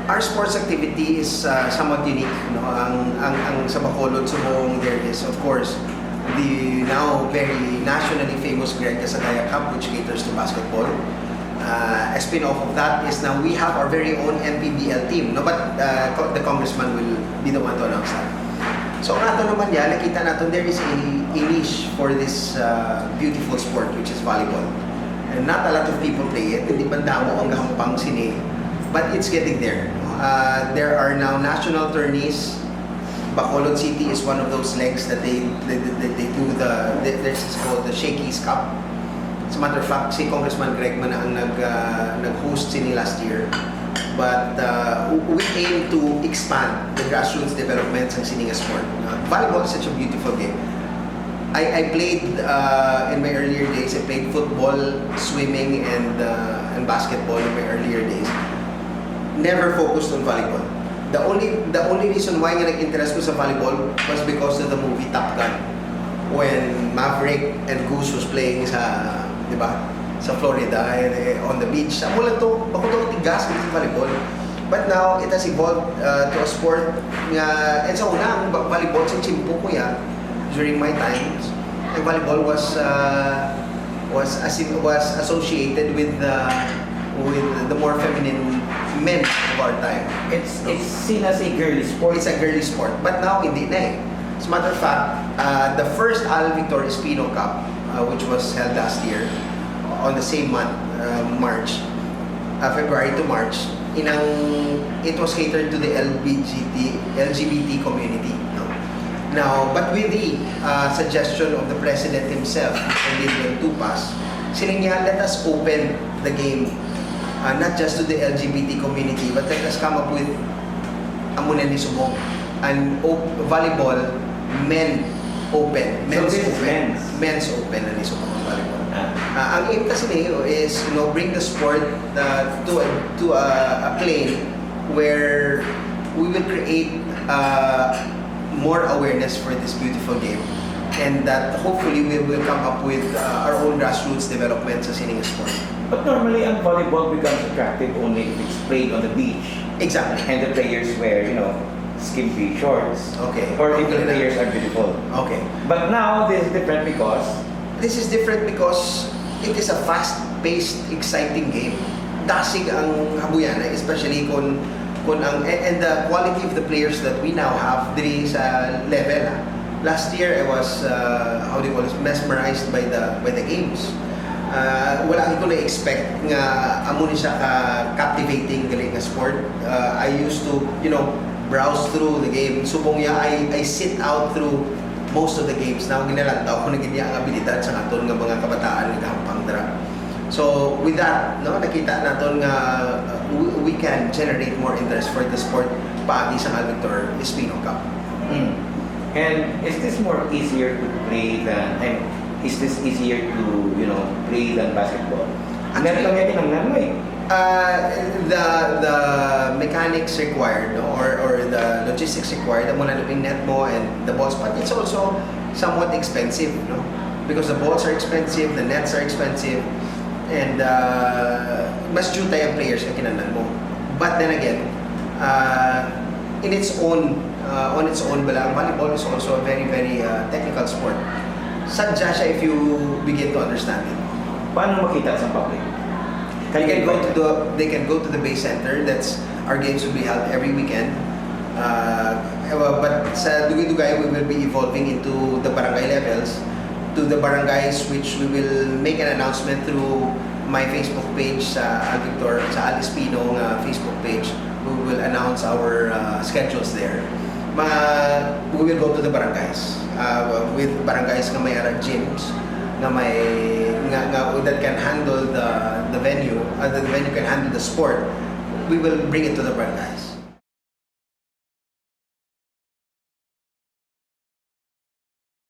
Our sports activity is somewhat unique. No? Ang sa Bacolod, Subong, there is, of course, the now very nationally famous Greg Casagaya Cup, which caters to basketball. A spin-off of that is now we have our very own MPBL team. No? But the congressman will be the one to announce that. So ang ato naman yan, nakita natin there is a niche for this beautiful sport, which is volleyball. And not a lot of people play it. Hindi banda mo ang gahampang sine. But it's getting there. There are now national tourneys. Bacolod City is one of those legs that they do this is called the Shakey's Cup. As a matter of fact, si Congressman Greg man ang nag-host sini last year. But we aim to expand the grassroots developments ng sininga sport. Volleyball is such a beautiful game. I played in my earlier days. I played football, swimming, and basketball in my earlier days. Never focused on volleyball. The only reason why nga nag-interest ko sa volleyball was because of the movie Top Gun. When Maverick and Goose was playing sa, di ba, sa Florida on the beach. Mula to, bako to tigas sa volleyball. But now it has evolved to a sport nga, and sa una, ang volleyball sa chimpo ko yan during my times. And volleyball was associated with the more feminine men of our time. It's seen as a girly sport. It's a girly sport. But now, hindi na eh. As a matter of fact, the first Al Espino Cup, which was held last year, on the same month, March, February to March, it was catered to the LGBT community. No? Now, but with the suggestion of the President himself, President Tupas, siling niya, let us open the game not just to the LGBT community, but let us come up with amunan ni Subong, and volleyball men open, men's open na ni Subong volleyball. Ang aim kasi niyo is bring the sport to a plane where we will create more awareness for this beautiful game, and that hopefully we will come up with our own grassroots development sa sininga sport. But normally, ang volleyball becomes attractive only if it's played on the beach. Exactly. And the players wear, skimpy shorts. Okay. Or if the players are beautiful. Okay. But now, this is different because? This is different because it is a fast-paced, exciting game. Dasig ang habuyana, especially kung and the quality of the players that we now have diri sa level. Last year, I was mesmerized by the games. Wala ko na-expect nga amo ni siya captivating galing nga sport. I used to, browse through the game. Subong ya, I sit out through most of the games. Now, ginalantaw ko na ganyan ang abilidad sa naton nga mga kabataan nga gampang dra. So, with that, nakita naton nga we can generate more interest for the sport paagi sa Victor Espino Cup. And is this more easier to play than, is this easier to, play than basketball? Actually, the mechanics required, or the logistics required, mula yung net mo and the balls, but it's also somewhat expensive, because the balls are expensive, the nets are expensive, and mas due tayo players na kinanlan mo. But then again, on its own, ang volleyball is also a very, very technical sport. Sadya siya if you begin to understand it. Paano makita sa public? They can go to the base center. That's our games will be held every weekend. But sa Dugay-Dugay, we will be evolving into the barangay levels, to the barangays, which we will make an announcement through my Facebook page sa Al Espino Facebook page. We will announce our schedules there. We will go to the barangays with barangays nga may gyms nga that can handle the venue, the venue can handle the sport. We will bring it to the barangays.